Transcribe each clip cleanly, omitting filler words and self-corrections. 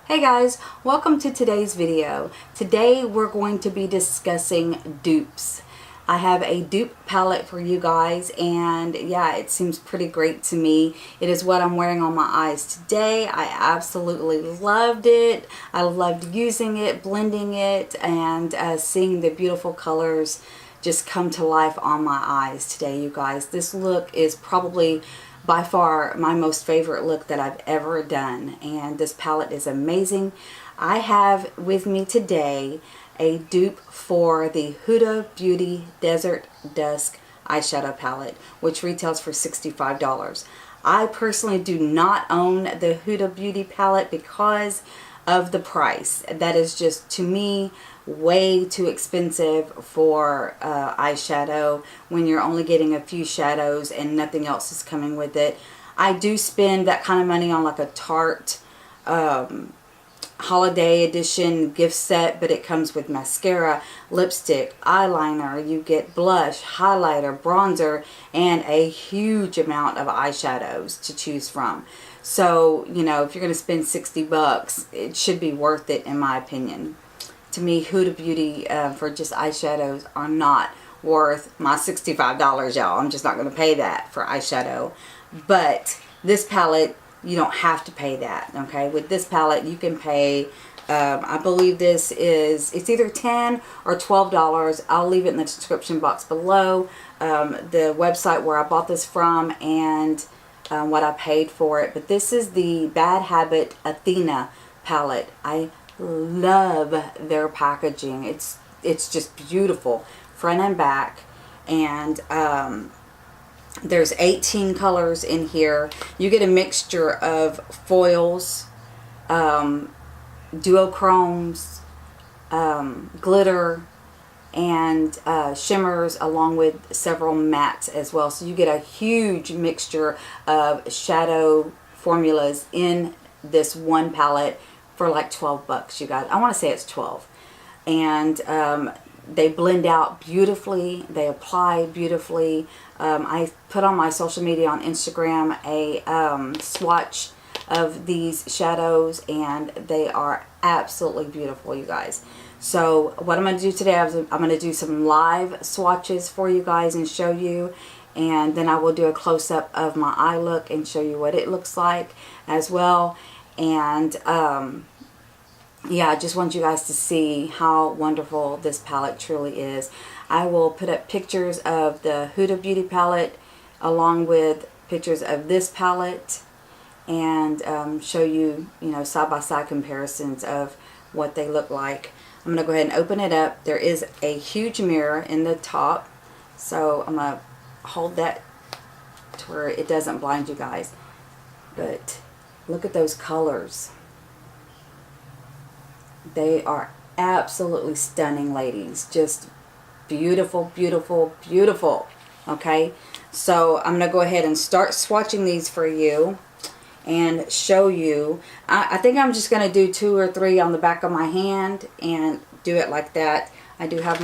Hey guys, welcome to today's video. Today we're going to be discussing dupes. I have a dupe palette for you guys, and yeah, it seems pretty great to me. It is what I'm wearing on my eyes today. I absolutely loved it. I loved using it, blending it, and seeing the beautiful colors just come to life on my eyes today, you guys. This look is probably by far my most favorite look that I've ever done, and this palette is amazing. I have with me today a dupe for the Huda Beauty Desert Dusk eyeshadow palette, which retails for $65. I personally do not own the Huda Beauty palette because of the price. That is just, to me, way too expensive for eyeshadow when you're only getting a few shadows and nothing else is coming with it. I do spend that kind of money on like a Tarte holiday edition gift set, but it comes with mascara, lipstick, eyeliner, you get blush, highlighter, bronzer, and a huge amount of eyeshadows to choose from. So, you know, if you're going to spend 60 bucks, it should be worth it in my opinion. To me, Huda Beauty for just eyeshadows are not worth my $65, y'all. I'm just not going to pay that for eyeshadow. But this palette, you don't have to pay that, okay? With this palette, you can pay, I believe this is, it's either $10 or $12. I'll leave it in the description box below, the website where I bought this from and what I paid for it. But this is the Bad Habit ATHENA palette. I love their packaging. It's just beautiful, front and back, and there's 18 colors in here. You get a mixture of foils, duochromes, glitter, and shimmers, along with several mattes as well. So you get a huge mixture of shadow formulas in this one palette for like 12 bucks, you guys. I want to say it's 12. And they blend out beautifully. They apply beautifully. I put on my social media on Instagram a swatch of these shadows, and they are absolutely beautiful, you guys. So what I'm going to do today is I'm going to do some live swatches for you guys and show you, and then I will do a close-up of my eye look and show you what it looks like as well. And yeah, I just want you guys to see how wonderful this palette truly is. I will put up pictures of the Huda Beauty palette along with pictures of this palette, and show you, you know, side-by-side comparisons of what they look like. I'm going to go ahead and open it up. There is a huge mirror in the top, so I'm going to hold that to where it doesn't blind you guys. But look at those colors. They are absolutely stunning, ladies. Just beautiful, beautiful, beautiful. Okay, so I'm going to go ahead and start swatching these for you and show you. I think I'm just going to do 2 or 3 on the back of my hand and do it like that. I do have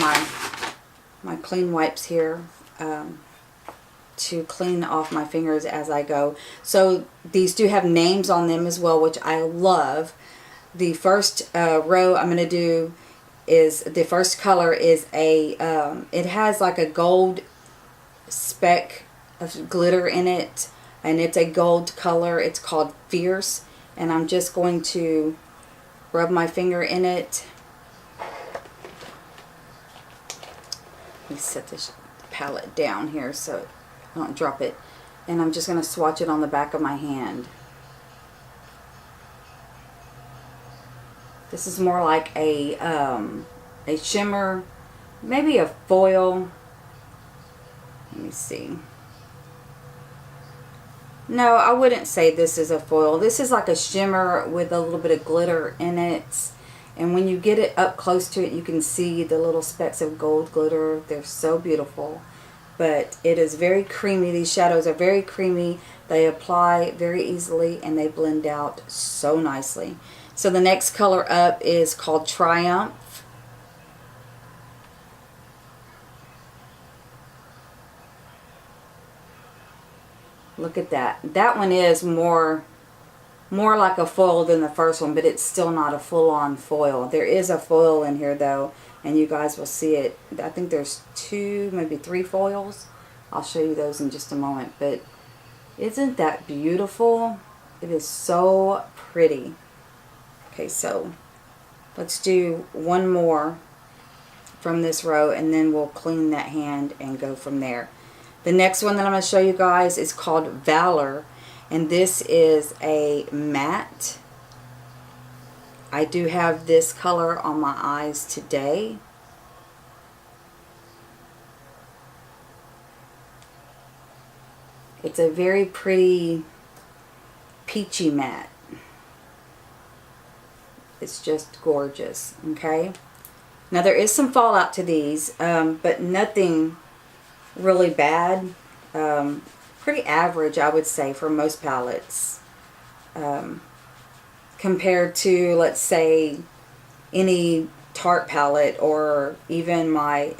my clean wipes here to clean off my fingers as I go. So these do have names on them as well, which I love. The first row I'm going to do is, the first color is a, it has like a gold speck of glitter in it, and it's a gold color. It's called Fierce, and I'm just going to rub my finger in it. Let me set this palette down here so I don't drop it, and I'm just going to swatch it on the back of my hand. This is more like a shimmer, maybe a foil. Let me see. No, I wouldn't say this is a foil. This is like a shimmer with a little bit of glitter in it. And when you get it up close to it, you can see the little specks of gold glitter. They're so beautiful. But it is very creamy. These shadows are very creamy. They apply very easily, and they blend out so nicely. So the next color up is called Triumph. Look at that. That one is more more like a foil than the first one, but it's still not a full-on foil. There is a foil in here though, and you guys will see it. I think there's 2, maybe 3 foils. I'll show you those in just a moment, but isn't that beautiful? It is so pretty. Okay, so let's do one more from this row, and then we'll clean that hand and go from there. The next one that I'm going to show you guys is called Valor, and this is a matte. I do have this color on my eyes today. It's a very pretty peachy matte. It's just gorgeous, okay? Now there is some fallout to these, but nothing really bad. Pretty average, I would say, for most palettes. Compared to, let's say, any Tarte palette, or even my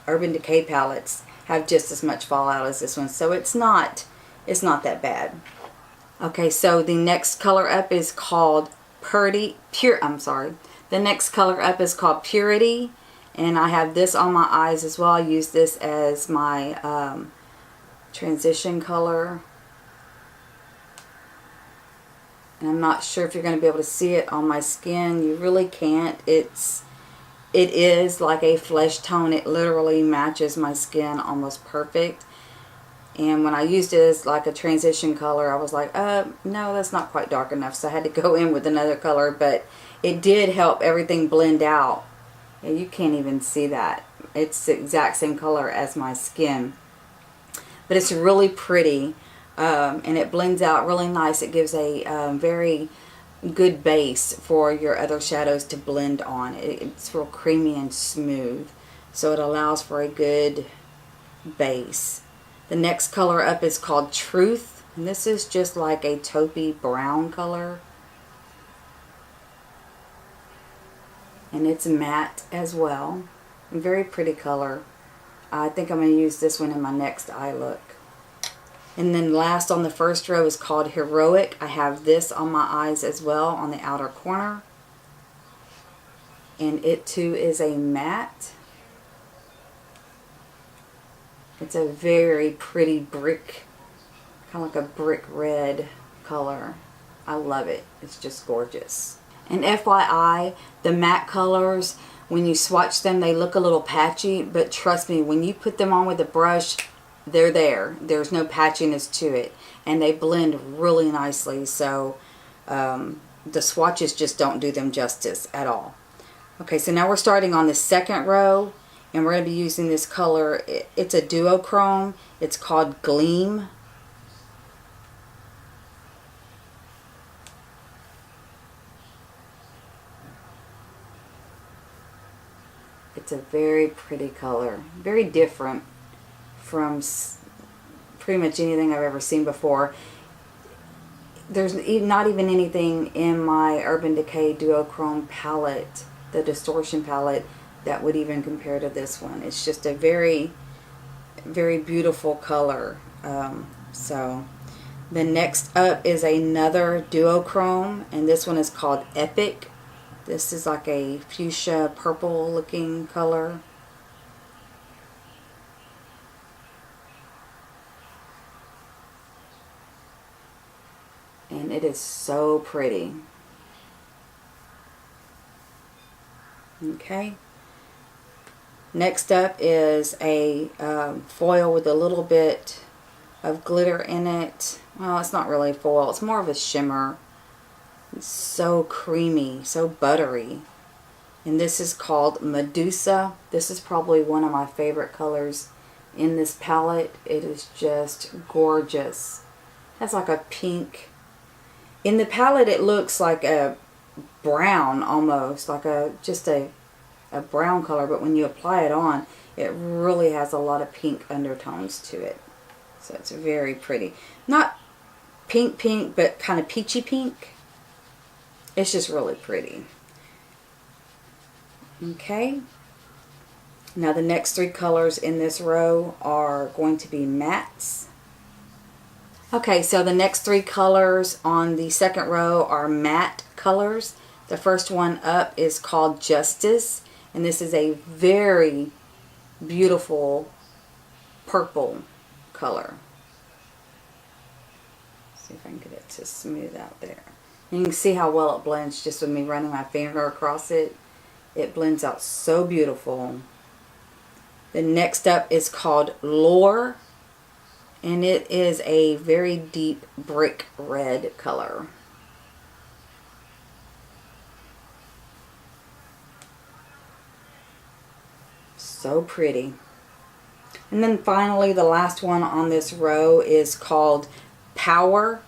Urban Decay palettes have just as much fallout as this one. So it's not that bad. Okay, so the next color up is called The next color up is called Purity, and I have this on my eyes as well. I use this as my transition color. And I'm not sure if you're going to be able to see it on my skin. You really can't. It is like a flesh tone. It literally matches my skin almost perfect. And when I used it as like a transition color, I was like, no, that's not quite dark enough. So I had to go in with another color, but it did help everything blend out. And you can't even see that. It's the exact same color as my skin. But it's really pretty. And it blends out really nice. It gives a very good base for your other shadows to blend on. It's real creamy and smooth, so it allows for a good base. The next color up is called Truth, and this is just like a taupey brown color, and it's matte as well. A very pretty color. I think I'm going to use this one in my next eye look. And then last on the first row is called Heroic. I have this on my eyes as well on the outer corner. And it too is a matte. It's a very pretty brick, kind of like a brick red color. I love it. It's just gorgeous. And FYI, the matte colors, when you swatch them, they look a little patchy. But trust me, when you put them on with a brush, they're there. There's no patchiness to it. And they blend really nicely. So the swatches just don't do them justice at all. Okay, so now we're starting on the second row. And we're going to be using this color. It's a duochrome. It's called Gleam. It's a very pretty color. Very different from pretty much anything I've ever seen before. There's not even anything in my Urban Decay Duochrome palette, the Distortion palette, that would even compare to this one. It's just a very, very beautiful color. So the next up is another duochrome, and this one is called Epic. This is like a fuchsia purple looking color. And it is so pretty. Okay. Next up is a foil with a little bit of glitter in it. Well, it's not really foil. It's more of a shimmer. It's so creamy, so buttery. And this is called Medusa. This is probably one of my favorite colors in this palette. It is just gorgeous. It has like a pink. In the palette, it looks like a brown almost, like just a brown color, but when you apply it on, it really has a lot of pink undertones to it. So it's very pretty. Not pink pink, but kind of peachy pink. It's just really pretty. Okay. Now the next three colors in this row are going to be mattes. Okay, so the next three colors on the second row are matte colors. The first one up is called Justice, and this is a very beautiful purple color. See if I can get it to smooth out there. And you can see how well it blends just with me running my finger across it. It blends out so beautiful. The next up is called Lore, and it is a very deep brick red color. So pretty. And then finally, the last one on this row is called Power,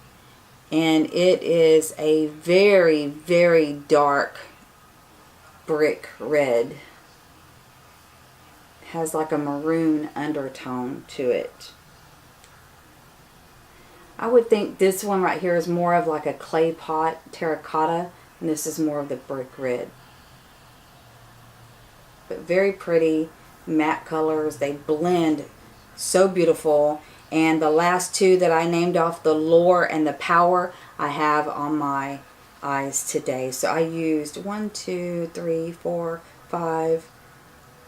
and it is a very, very dark brick red. It has like a maroon undertone to it. I would think this one right here is more of like a clay pot terracotta, and this is more of the brick red. But very pretty matte colors. They blend so beautiful. And the last two that I named off, the Lore and the Power, I have on my eyes today. So I used 1, 2, 3, 4, 5,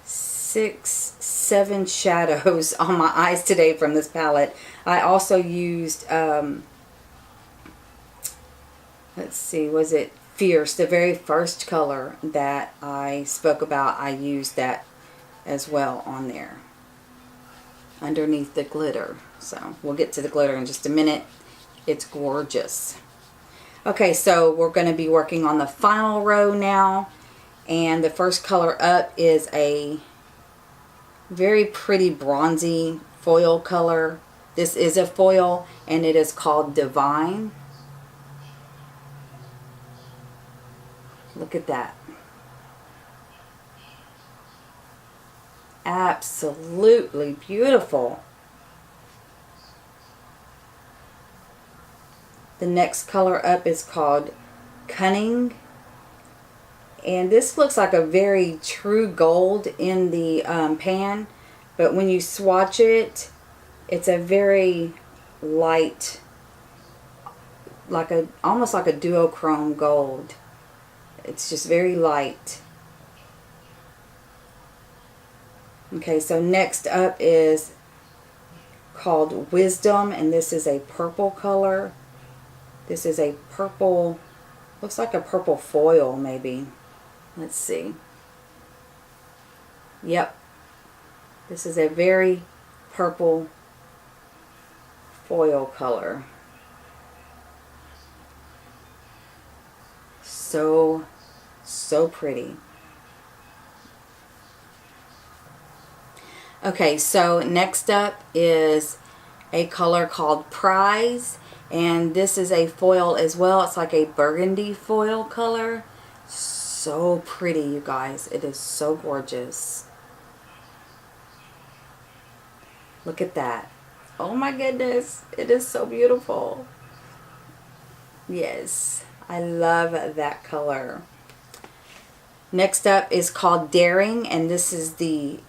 6, 7 shadows on my eyes today from this palette. I also used, let's see, was it Fierce, the very first color that I spoke about? I used that as well on there underneath the glitter. So we'll get to the glitter in just a minute. It's gorgeous. Okay, so we're going to be working on the final row now, and the first color up is a very pretty bronzy foil color. This is a foil, and it is called Divine. Look at that. Absolutely beautiful. The next color up is called Cunning, and this looks like a very true gold in the pan, but when you swatch it, it's a very light, like a almost like a duochrome gold. It's just very light. Okay, so next up is called Wisdom, and this is a purple color. This is a purple, looks like a purple foil maybe. Let's see. Yep. This is a very purple foil color. So pretty. Okay, so next up is a color called Prize, and this is a foil as well. It's like a burgundy foil color. So pretty, you guys. It is so gorgeous. Look at that. Oh my goodness. It is so beautiful. Yes, I love that color. Next up is called Daring, and this is the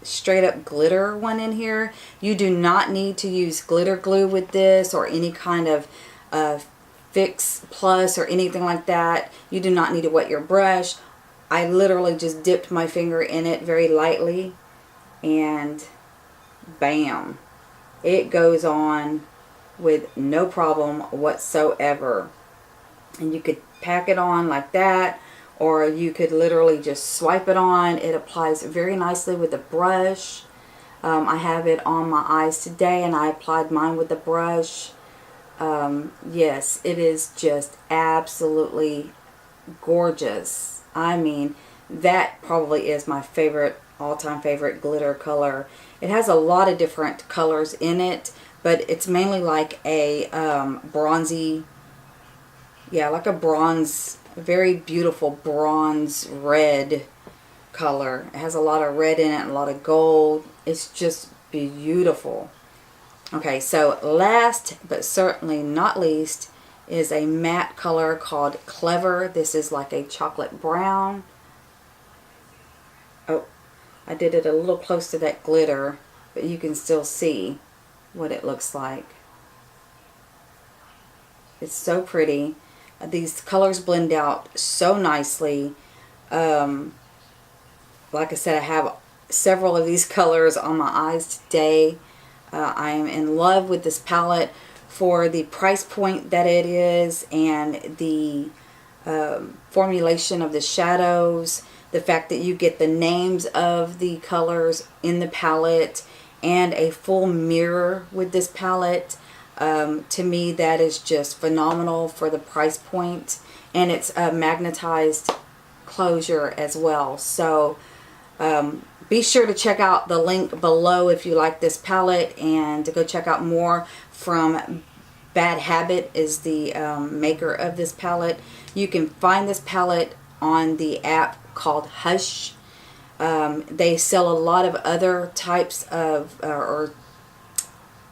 straight up glitter one in here. You do not need to use glitter glue with this or any kind of Fix Plus or anything like that. You do not need to wet your brush. I literally just dipped my finger in it very lightly, and bam, it goes on with no problem whatsoever. And you could pack it on like that, or you could literally just swipe it on. It applies very nicely with a brush. I have it on my eyes today, and I applied mine with the brush. Yes, it is just absolutely gorgeous. I mean, that probably is my favorite, all-time favorite glitter color. It has a lot of different colors in it, but it's mainly like a bronzy, yeah, like a bronze, a very beautiful bronze red color. It has a lot of red in it, a lot of gold. It's just beautiful. Okay, so last but certainly not least is a matte color called Clever. This is like a chocolate brown. Oh, I did it a little close to that glitter, but you can still see what it looks like. It's so pretty. These colors blend out so nicely. Like I said, I have several of these colors on my eyes today. I am in love with this palette for the price point that it is, and the formulation of the shadows, the fact that you get the names of the colors in the palette, and a full mirror with this palette. To me, that is just phenomenal for the price point, and it's a magnetized closure as well. So be sure to check out the link below if you like this palette, and to go check out more from Bad Habit, is the maker of this palette. You can find this palette on the app called Hush. They sell a lot of other types of or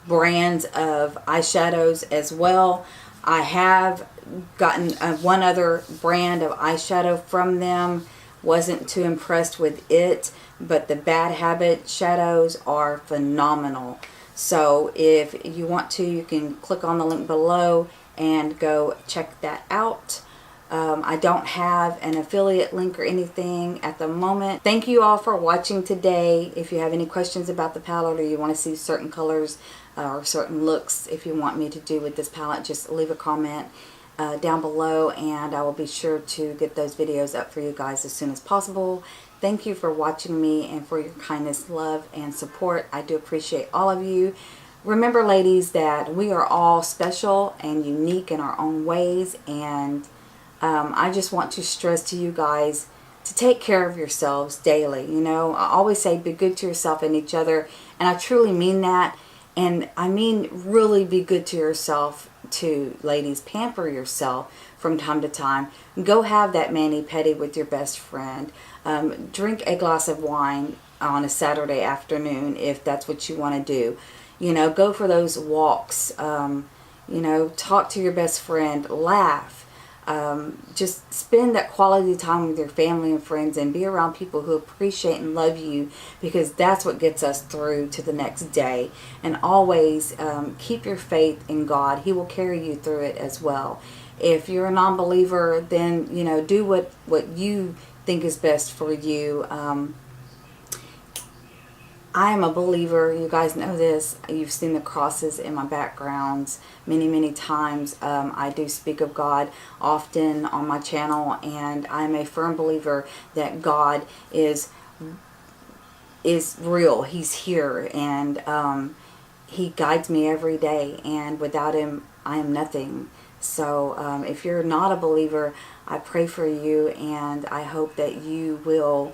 brands of eyeshadows as well. I have gotten one other brand of eyeshadow from them. Wasn't too impressed with it, but the Bad Habit shadows are phenomenal. So if you want to, you can click on the link below and go check that out. I don't have an affiliate link or anything at the moment. Thank you all for watching today. If you have any questions about the palette, or you want to see certain colors or certain looks if you want me to do with this palette, just leave a comment down below, and I will be sure to get those videos up for you guys as soon as possible. Thank you for watching me and for your kindness, love, and support. I do appreciate all of you. Remember, ladies, that we are all special and unique in our own ways, and I just want to stress to you guys to take care of yourselves daily. You know, I always say be good to yourself and each other, and I truly mean that. And I mean really be good to yourself too, ladies. Pamper yourself from time to time. Go have that mani-pedi with your best friend. Drink a glass of wine on a Saturday afternoon if that's what you want to do. You know, go for those walks. You know, talk to your best friend. Laugh. Just spend that quality time with your family and friends, and be around people who appreciate and love you, because that's what gets us through to the next day. And always keep your faith in God. He will carry you through it as well. If you're a non-believer, then, you know, do what you think is best for you. I am a believer. You guys know this. You've seen the crosses in my backgrounds many times. I do speak of God often on my channel, and I'm a firm believer that God is real. He's here, and He guides me every day, and without Him, I am nothing. So if you're not a believer, I pray for you, and I hope that you will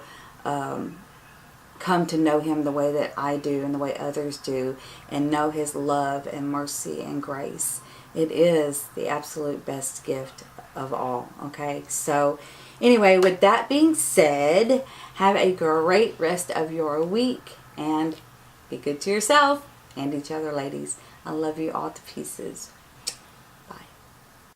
come to know Him the way that I do and the way others do, and know His love and mercy and grace. It is the absolute best gift of all. Okay, so anyway, with that being said, have a great rest of your week, and be good to yourself and each other, ladies. I love you all to pieces.